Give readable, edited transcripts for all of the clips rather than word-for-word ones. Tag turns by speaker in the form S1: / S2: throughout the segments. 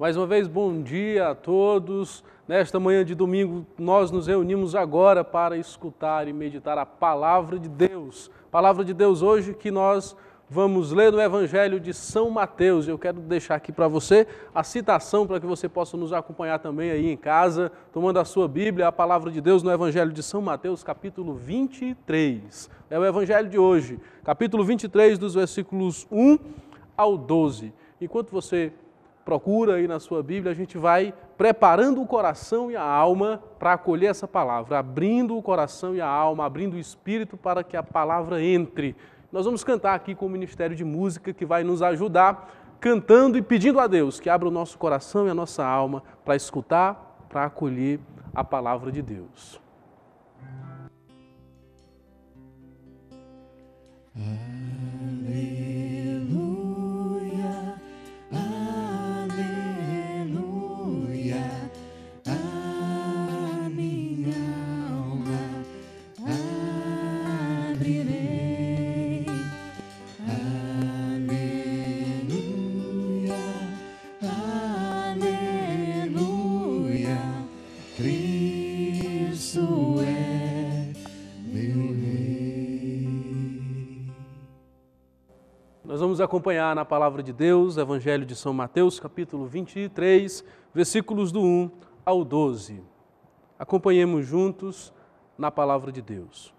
S1: Mais uma vez, bom dia a todos. Nesta manhã de domingo, nós nos reunimos agora para escutar e meditar a Palavra de Deus. Palavra de Deus hoje que nós vamos ler no Evangelho de São Mateus. Eu quero deixar aqui para você a citação para que você possa nos acompanhar também aí em casa, tomando a sua Bíblia, a Palavra de Deus no Evangelho de São Mateus, capítulo 23. É o Evangelho de hoje, capítulo 23, dos versículos 1 ao 12. Enquanto você procura aí na sua Bíblia, a gente vai preparando o coração e a alma para acolher essa palavra, abrindo o coração e a alma, abrindo o espírito para que a palavra entre. Nós vamos cantar aqui com o Ministério de Música que vai nos ajudar, cantando e pedindo a Deus que abra o nosso coração e a nossa alma para escutar, para acolher a palavra de Deus. Nós vamos acompanhar na Palavra de Deus, Evangelho de São Mateus, capítulo 23, versículos do 1 ao 12. Acompanhemos juntos na Palavra de Deus.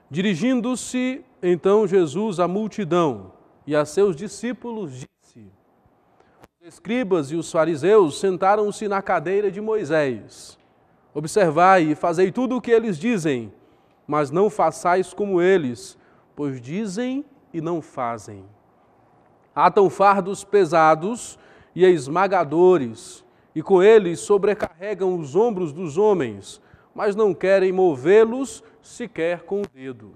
S1: Dirigindo-se, então, Jesus à multidão e a seus discípulos, disse: Os escribas e os fariseus sentaram-se na cadeira de Moisés. Observai e fazei tudo o que eles dizem, mas não façais como eles, pois dizem e não fazem. Atam fardos pesados e esmagadores, e com eles sobrecarregam os ombros dos homens, mas não querem movê-los sequer com o dedo.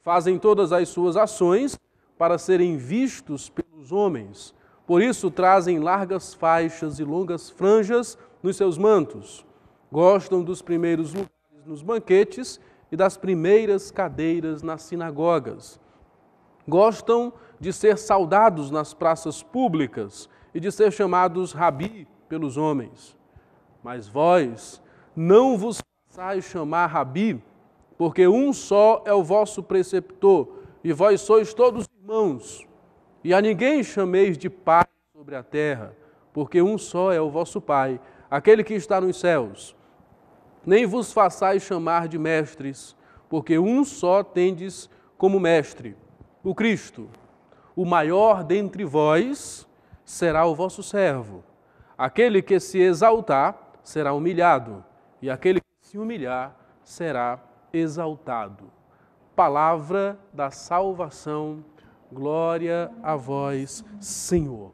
S1: Fazem todas as suas ações para serem vistos pelos homens. Por isso trazem largas faixas e longas franjas nos seus mantos. Gostam dos primeiros lugares nos banquetes e das primeiras cadeiras nas sinagogas. Gostam de ser saudados nas praças públicas e de ser chamados rabi pelos homens. Mas vós não vos façais chamar rabi, porque um só é o vosso preceptor, e vós sois todos irmãos. E a ninguém chameis de pai sobre a terra, porque um só é o vosso Pai, aquele que está nos céus. Nem vos façais chamar de mestres, porque um só tendes como mestre, o Cristo. O maior dentre vós será o vosso servo. Aquele que se exaltar será humilhado, e aquele que se humilhar será exaltado. Palavra da salvação, glória a vós, Senhor.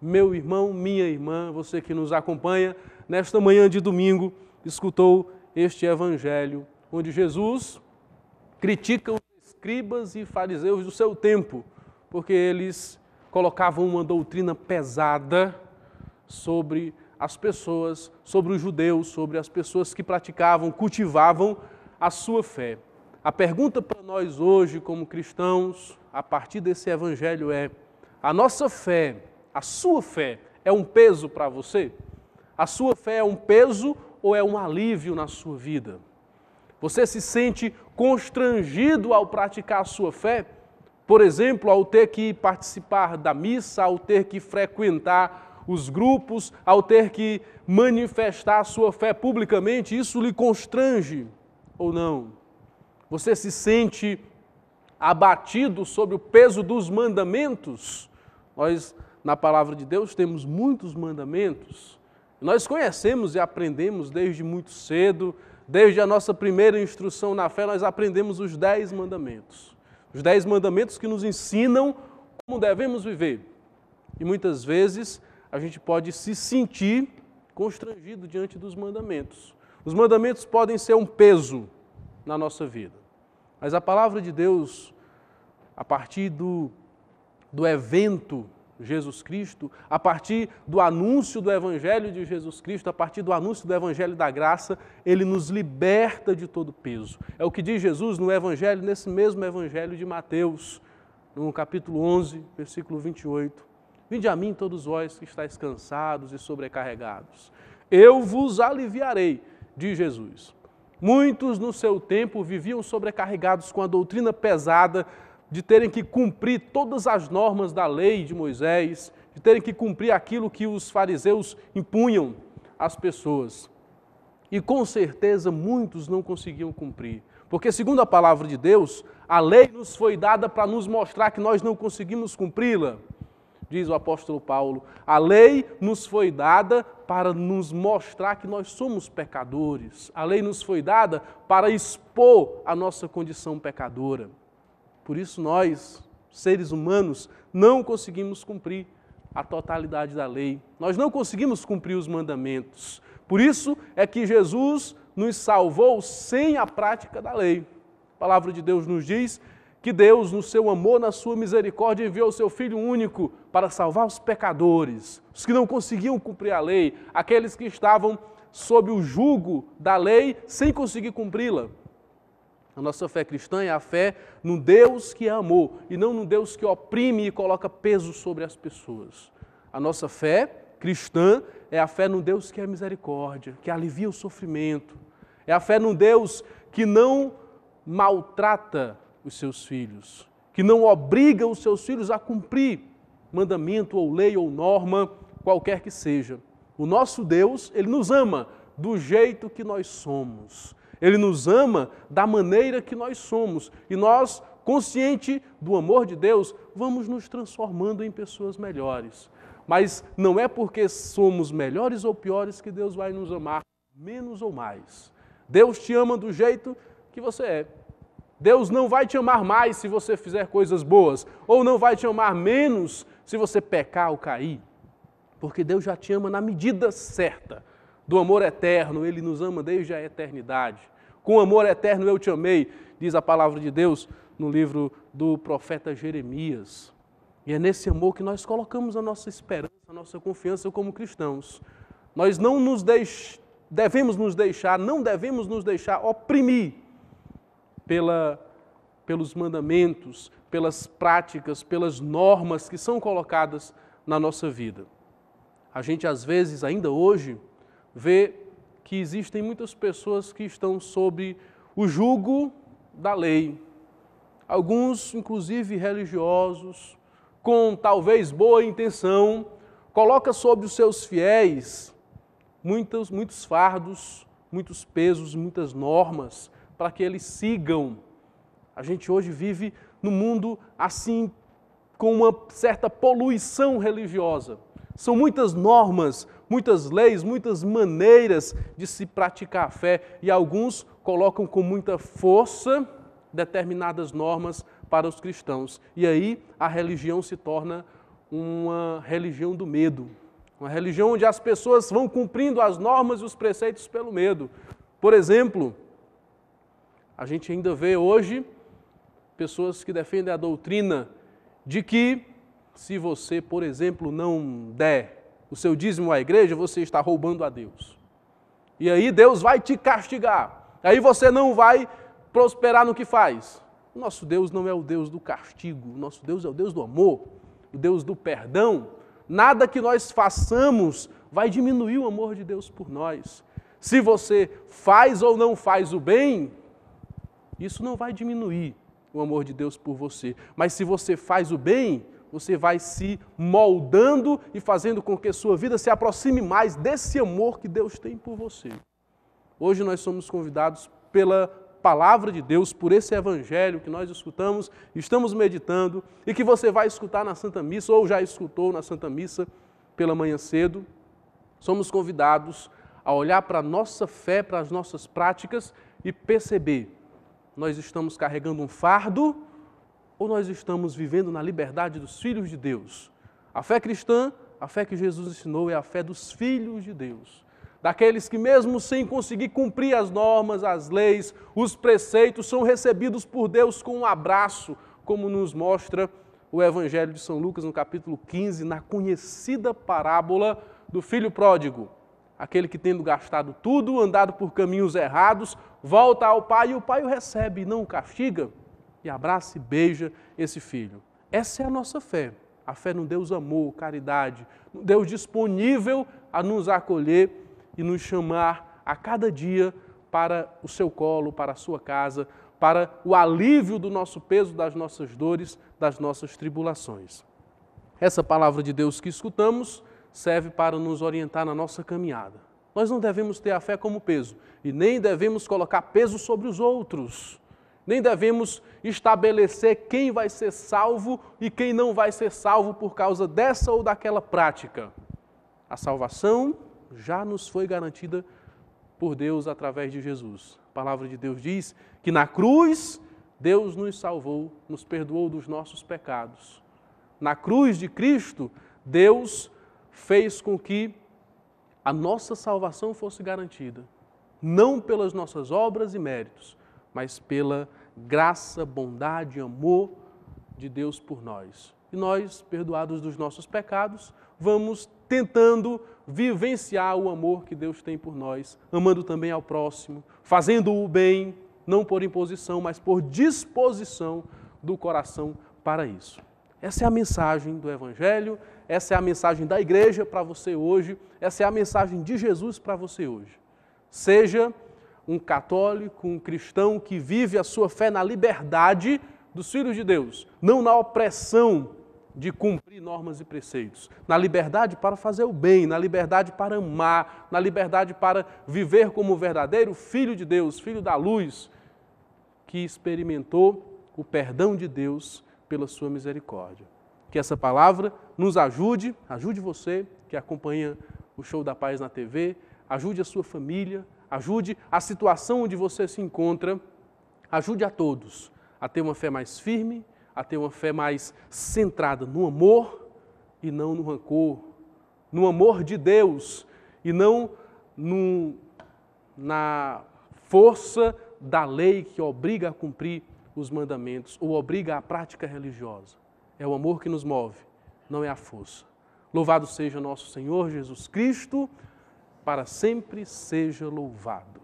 S1: Meu irmão, minha irmã, você que nos acompanha, nesta manhã de domingo, escutou este evangelho, onde Jesus critica os escribas e fariseus do seu tempo, porque eles colocavam uma doutrina pesada sobre as pessoas, sobre os judeus, sobre as pessoas que praticavam, cultivavam a sua fé. A pergunta para nós hoje, como cristãos, a partir desse evangelho é: a nossa fé, a sua fé, é um peso para você? A sua fé é um peso ou é um alívio na sua vida? Você se sente constrangido ao praticar a sua fé? Por exemplo, ao ter que participar da missa, ao ter que frequentar os grupos, ao ter que manifestar a sua fé publicamente, isso lhe constrange ou não? Você se sente abatido sobre o peso dos mandamentos? Nós, na Palavra de Deus, temos muitos mandamentos. Nós conhecemos e aprendemos desde muito cedo, desde a nossa primeira instrução na fé, nós aprendemos os 10 mandamentos. Os 10 mandamentos que nos ensinam como devemos viver. E muitas vezes a gente pode se sentir constrangido diante dos mandamentos. Os mandamentos podem ser um peso na nossa vida. Mas a palavra de Deus, a partir do evento Jesus Cristo, a partir do anúncio do Evangelho de Jesus Cristo, a partir do anúncio do Evangelho da graça, ele nos liberta de todo peso. É o que diz Jesus no Evangelho, nesse mesmo Evangelho de Mateus, no capítulo 11, versículo 28. Vinde a mim todos vós que estáis cansados e sobrecarregados. Eu vos aliviarei, diz Jesus. Muitos no seu tempo viviam sobrecarregados com a doutrina pesada de terem que cumprir todas as normas da lei de Moisés, de terem que cumprir aquilo que os fariseus impunham às pessoas. E com certeza muitos não conseguiam cumprir. Porque, segundo a palavra de Deus, a lei nos foi dada para nos mostrar que nós não conseguimos cumpri-la. Diz o apóstolo Paulo, a lei nos foi dada para nos mostrar que nós somos pecadores. A lei nos foi dada para expor a nossa condição pecadora. Por isso nós, seres humanos, não conseguimos cumprir a totalidade da lei. Nós não conseguimos cumprir os mandamentos. Por isso é que Jesus nos salvou sem a prática da lei. A palavra de Deus nos diz que Deus, no seu amor, na sua misericórdia, enviou o seu Filho único para salvar os pecadores, os que não conseguiam cumprir a lei, aqueles que estavam sob o jugo da lei sem conseguir cumpri-la. A nossa fé cristã é a fé no Deus que é amor e não no Deus que oprime e coloca peso sobre as pessoas. A nossa fé cristã é a fé no Deus que é misericórdia, que alivia o sofrimento. É a fé no Deus que não maltrata os seus filhos, que não obriga os seus filhos a cumprir mandamento ou lei ou norma, qualquer que seja. O nosso Deus, Ele nos ama do jeito que nós somos. Ele nos ama da maneira que nós somos. E nós, consciente do amor de Deus, vamos nos transformando em pessoas melhores. Mas não é porque somos melhores ou piores que Deus vai nos amar menos ou mais. Deus te ama do jeito que você é. Deus não vai te amar mais se você fizer coisas boas, ou não vai te amar menos se você pecar ou cair. Porque Deus já te ama na medida certa. Do amor eterno, Ele nos ama desde a eternidade. Com amor eterno eu te amei, diz a palavra de Deus no livro do profeta Jeremias. E é nesse amor que nós colocamos a nossa esperança, a nossa confiança como cristãos. Nós não devemos nos deixar oprimir pelos mandamentos, pelas práticas, pelas normas que são colocadas na nossa vida. A gente, às vezes, ainda hoje, vê que existem muitas pessoas que estão sob o jugo da lei. Alguns, inclusive religiosos, com talvez boa intenção, coloca sobre os seus fiéis muitos fardos, muitos pesos, muitas normas, para que eles sigam. A gente hoje vive num mundo assim, com uma certa poluição religiosa. São muitas normas, muitas leis, muitas maneiras de se praticar a fé e alguns colocam com muita força determinadas normas para os cristãos. E aí a religião se torna uma religião do medo, uma religião onde as pessoas vão cumprindo as normas e os preceitos pelo medo. Por exemplo, a gente ainda vê hoje pessoas que defendem a doutrina de que se você, por exemplo, não der o seu dízimo à igreja, você está roubando a Deus. E aí Deus vai te castigar. Aí você não vai prosperar no que faz. O nosso Deus não é o Deus do castigo. O nosso Deus é o Deus do amor, o Deus do perdão. Nada que nós façamos vai diminuir o amor de Deus por nós. Se você faz ou não faz o bem, isso não vai diminuir o amor de Deus por você. Mas se você faz o bem, você vai se moldando e fazendo com que a sua vida se aproxime mais desse amor que Deus tem por você. Hoje nós somos convidados pela palavra de Deus, por esse evangelho que nós escutamos, estamos meditando e que você vai escutar na Santa Missa ou já escutou na Santa Missa pela manhã cedo. Somos convidados a olhar para a nossa fé, para as nossas práticas e perceber, nós estamos carregando um fardo ou nós estamos vivendo na liberdade dos filhos de Deus? A fé cristã, a fé que Jesus ensinou, é a fé dos filhos de Deus. Daqueles que mesmo sem conseguir cumprir as normas, as leis, os preceitos, são recebidos por Deus com um abraço, como nos mostra o Evangelho de São Lucas, no capítulo 15, na conhecida parábola do filho pródigo. Aquele que, tendo gastado tudo, andado por caminhos errados, volta ao pai e o pai o recebe e não o castiga, e abraça e beija esse filho. Essa é a nossa fé. A fé num Deus amor, caridade, um Deus disponível a nos acolher e nos chamar a cada dia para o seu colo, para a sua casa, para o alívio do nosso peso, das nossas dores, das nossas tribulações. Essa palavra de Deus que escutamos serve para nos orientar na nossa caminhada. Nós não devemos ter a fé como peso e nem devemos colocar peso sobre os outros. Nem devemos estabelecer quem vai ser salvo e quem não vai ser salvo por causa dessa ou daquela prática. A salvação já nos foi garantida por Deus através de Jesus. A palavra de Deus diz que na cruz Deus nos salvou, nos perdoou dos nossos pecados. Na cruz de Cristo, Deus fez com que a nossa salvação fosse garantida, não pelas nossas obras e méritos, mas pela graça, bondade e amor de Deus por nós. E nós, perdoados dos nossos pecados, vamos tentando vivenciar o amor que Deus tem por nós, amando também ao próximo, fazendo o bem, não por imposição, mas por disposição do coração para isso. Essa é a mensagem do Evangelho, essa é a mensagem da igreja para você hoje, essa é a mensagem de Jesus para você hoje. Seja um católico, um cristão que vive a sua fé na liberdade dos filhos de Deus, não na opressão de cumprir normas e preceitos, na liberdade para fazer o bem, na liberdade para amar, na liberdade para viver como verdadeiro filho de Deus, filho da luz, que experimentou o perdão de Deus pela sua misericórdia. Que essa palavra nos ajude você que acompanha o Show da Paz na TV, ajude a sua família, ajude a situação onde você se encontra, ajude a todos a ter uma fé mais firme, a ter uma fé mais centrada no amor e não no rancor, no amor de Deus e não na força da lei que obriga a cumprir os mandamentos ou obriga à prática religiosa. É o amor que nos move, não é a força. Louvado seja nosso Senhor Jesus Cristo, para sempre seja louvado.